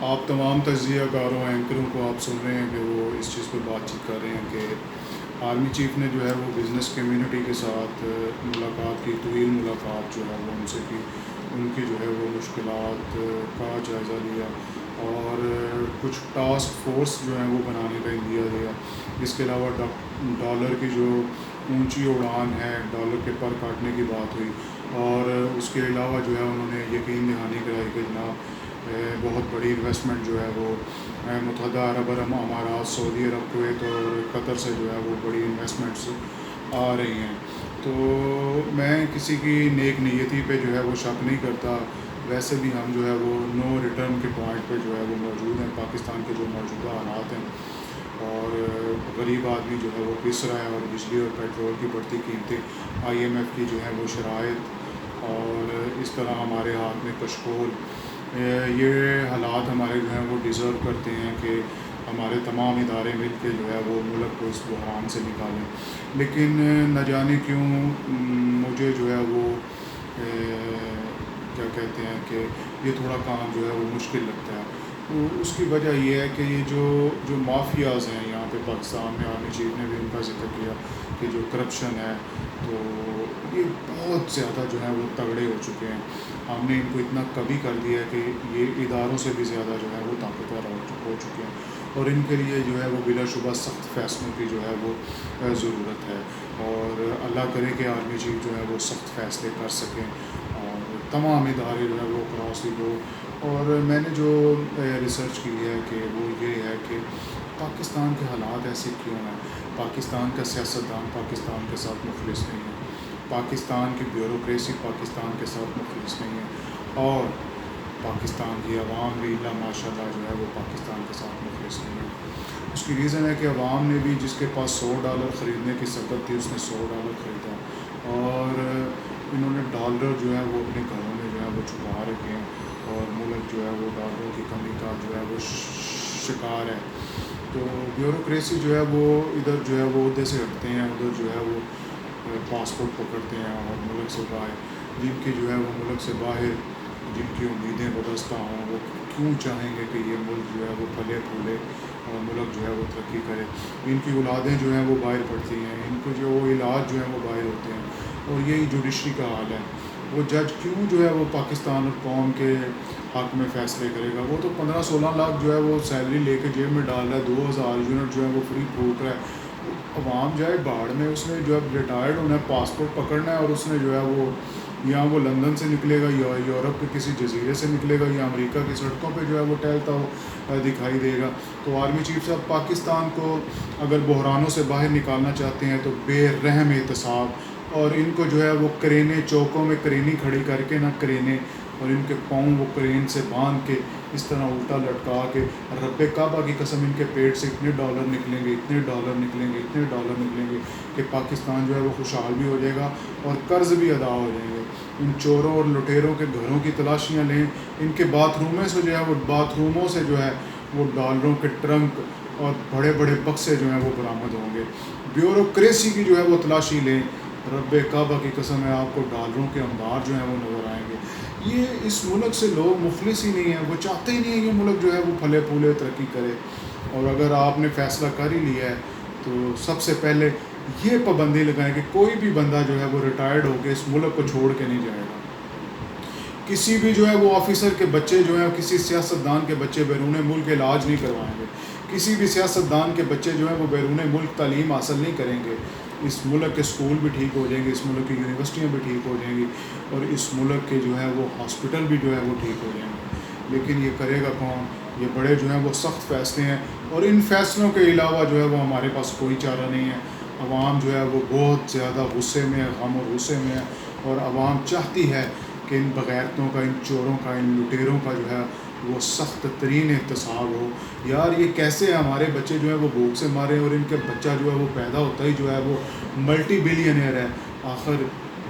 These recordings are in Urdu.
آپ تمام تجزیہ کاروں اینکروں کو آپ سن رہے ہیں کہ وہ اس چیز پہ بات چیت کر رہے ہیں کہ آرمی چیف نے جو ہے وہ بزنس کمیونٹی کے ساتھ ملاقات کی، طویل ملاقات جو ہے وہ ان سے کی، ان کی جو ہے وہ مشکلات کا جائزہ لیا اور کچھ ٹاسک فورس جو ہیں وہ بنانے کا دیا گیا۔ اس کے علاوہ ڈالر کی جو اونچی اڑان ہے، ڈالر کے پر کاٹنے کی بات ہوئی، اور اس کے علاوہ جو ہے انہوں نے یقین دہانی کرائی کہ جناب بہت بڑی انویسٹمنٹ جو ہے وہ متحدہ عرب امارات، سعودی عرب، کویت اور قطر سے جو ہے وہ بڑی انویسٹمنٹس آ رہی ہیں۔ تو میں کسی کی نیک نیتی پہ جو ہے وہ شک نہیں کرتا، ویسے بھی ہم جو ہے وہ نو ریٹرن کے پوائنٹ پہ جو ہے وہ موجود ہیں۔ پاکستان کے جو موجودہ حالات ہیں اور غریب آدمی جو ہے وہ پس رہا ہے، اور بجلی اور پیٹرول کی بڑھتی قیمتیں، آئی ایم ایف کی جو ہے وہ شرائط، اور اس طرح ہمارے ہاتھ میں کشکول، یہ حالات ہمارے جو ہیں وہ ڈیزرو کرتے ہیں کہ ہمارے تمام ادارے مل کے جو ہے وہ ملک کو اس بحران سے نکالیں۔ لیکن نہ جانے کیوں مجھے جو ہے وہ کیا کہتے ہیں کہ یہ تھوڑا کام جو ہے وہ مشکل لگتا ہے۔ تو اس کی وجہ یہ ہے کہ یہ جو مافیاز ہیں یہاں پہ پاکستان میں، آرمی چیف نے بھی ان کا ذکر کیا کہ جو کرپشن ہے، تو یہ بہت زیادہ جو ہے وہ تگڑے ہو چکے ہیں۔ ہم نے ان کو اتنا کبھی کر دیا ہے کہ یہ اداروں سے بھی زیادہ جو ہے وہ طاقتور ہو چکے ہیں، اور ان کے لیے جو ہے وہ بلا شبہ سخت فیصلوں کی جو ہے وہ ضرورت ہے، اور اللہ کرے کہ آرمی چیف جو ہے وہ سخت فیصلے کر سکیں اور تمام ادارے جو ہے وہ اکراس دی گو۔ اور میں نے جو ریسرچ کی ہے کہ وہ یہ ہے کہ پاکستان کے حالات ایسے کیوں ہیں۔ پاکستان کا سیاستدان پاکستان کے ساتھ مخلص نہیں ہے، پاکستان کی بیوروکریسی پاکستان کے ساتھ مخلص نہیں ہے، اور پاکستان کی عوام بھی اللہ ماشاء اللہ جو ہے وہ پاکستان کے ساتھ مخلص نہیں ہے۔ اس کی ریزن ہے کہ عوام نے بھی، جس کے پاس $100 خریدنے کی سکت تھی، اس نے $100 خریدا، اور انہوں نے ڈالر جو ہے وہ اپنے گھروں میں جو ہے وہ چھپا رکھے ہیں، اور ملک جو ہے وہ ڈالروں کی کمی کا جو ہے وہ شکار ہے۔ تو بیوروکریسی جو ہے وہ ادھر جو ہے وہ عہدے سے ہٹتے ہیں، ادھر جو ہے وہ پاسپورٹ پکڑتے ہیں اور ملک سے باہر، جن کی جو ہے وہ ملک سے باہر جن کی امیدیں وابستہ ہوں، وہ کیوں چاہیں گے کہ یہ ملک جو ہے وہ پھلے پھولے اور ملک جو ہے وہ ترقی کرے۔ ان کی اولادیں جو ہیں وہ باہر پڑتی ہیں، ان کو جو علاج جو ہیں وہ باہر ہوتے ہیں، اور یہی جوڈیشری کا حال ہے۔ وہ جج کیوں جو ہے وہ پاکستان اور قوم کے حق میں فیصلے کرے گا؟ وہ تو 15-16 لاکھ جو ہے وہ سیلری لے کے جیب میں ڈال رہا ہے، 2000 یونٹ جو ہے وہ فری پھونک رہا ہے۔ عوام جائے باڑ میں، اس نے جو اب ریٹائرڈ ہونا ہے، پاسپورٹ پکڑنا ہے، اور اس نے جو ہے وہ یا وہ لندن سے نکلے گا، یا یورپ کے کسی جزیرے سے نکلے گا، یا امریکہ کی سڑکوں پہ جو ہے وہ ٹہلتا ہو دکھائی دے گا۔ تو آرمی چیف صاحب پاکستان کو اگر بحرانوں سے باہر نکالنا چاہتے ہیں تو بے رحم احتساب، اور ان کو جو ہے وہ کرینے، چوکوں میں کرینی کھڑی کر کے نہ کرینے، اور ان کے پاؤں وہ کرین سے باندھ کے اس طرح الٹا لٹکا کے، رب کعبہ کی قسم ان کے پیٹ سے اتنے ڈالر نکلیں گے، اتنے ڈالر نکلیں گے، اتنے ڈالر نکلیں گے کہ پاکستان جو ہے وہ خوشحال بھی ہو جائے گا اور قرض بھی ادا ہو جائیں گے۔ ان چوروں اور لٹیروں کے گھروں کی تلاشیاں لیں، ان کے باتھ روموں سے جو ہے وہ باتھ روموں سے جو ہے وہ ڈالروں کے ٹرنک اور بڑے بڑے بکسے جو ہیں وہ برآمد ہوں گے۔ بیوروکریسی کی جو ہے وہ تلاشی لیں، رب کعبہ کی قسم ہے آپ کو ڈالروں کے انبار جو ہیں وہ نظر آئیں گے۔ یہ اس ملک سے لوگ مخلص ہی نہیں ہیں، وہ چاہتے ہی نہیں ہیں یہ ملک جو ہے وہ پھلے پھولے ترقی کرے۔ اور اگر آپ نے فیصلہ کر ہی لیا ہے تو سب سے پہلے یہ پابندی لگائیں کہ کوئی بھی بندہ جو ہے وہ ریٹائرڈ ہو کے اس ملک کو چھوڑ کے نہیں جائے گا۔ کسی بھی جو ہے وہ آفیسر کے بچے جو ہیں، کسی سیاستدان کے بچے بیرون ملک علاج نہیں کروائیں گے، کسی بھی سیاستدان کے بچے جو ہیں وہ بیرون ملک تعلیم حاصل نہیں کریں گے۔ اس ملک کے اسکول بھی ٹھیک ہو جائیں گے، اس ملک کی یونیورسٹیاں بھی ٹھیک ہو جائیں گی، اور اس ملک کے جو ہے وہ ہاسپٹل بھی جو ہے وہ ٹھیک ہو جائیں گے۔ لیکن یہ کرے گا کون؟ یہ بڑے جو ہیں وہ سخت فیصلے ہیں، اور ان فیصلوں کے علاوہ جو ہے وہ ہمارے پاس کوئی چارہ نہیں ہے۔ عوام جو ہے وہ بہت زیادہ غصے میں ہے، غم اور غصے میں ہے، اور عوام چاہتی ہے کہ ان بغیرتوں کا، ان چوروں کا، ان لٹیروں کا جو ہے وہ سخت ترین احتساب ہو۔ یار یہ کیسے ہمارے بچے جو ہیں وہ بھوک سے مارے، اور ان کے بچہ جو ہے وہ پیدا ہوتا ہی جو ہے وہ ملٹی بلینئر ہے۔ آخر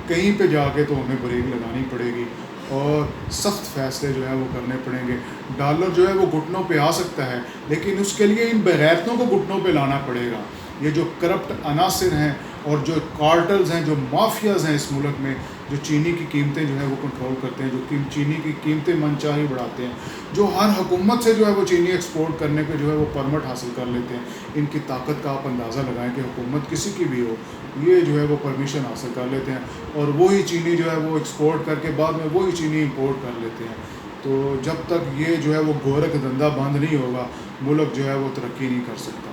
کہیں پہ جا کے تو ہمیں بریک لگانی پڑے گی، اور سخت فیصلے جو ہے وہ کرنے پڑیں گے۔ ڈالر جو ہے وہ گھٹنوں پہ آ سکتا ہے، لیکن اس کے لیے ان بغیرتوں کو گھٹنوں پہ لانا پڑے گا۔ یہ جو کرپٹ عناصر ہیں اور جو کارٹلز ہیں، جو مافیاز ہیں اس ملک میں، جو چینی کی قیمتیں جو ہے وہ کنٹرول کرتے ہیں، جو چینی کی قیمتیں من چاہی بڑھاتے ہیں، جو ہر حکومت سے جو ہے وہ چینی ایکسپورٹ کرنے کے جو ہے وہ پرمٹ حاصل کر لیتے ہیں. ان کی طاقت کا آپ اندازہ لگائیں کہ حکومت کسی کی بھی ہو، یہ جو ہے وہ پرمیشن حاصل کر لیتے ہیں اور وہی چینی جو ہے وہ ایکسپورٹ کر کے بعد میں وہی چینی امپورٹ کر لیتے ہیں. تو جب تک یہ جو ہے وہ گورکھ دھندا بند نہیں ہوگا، ملک جو ہے وہ ترقی نہیں کر سکتا.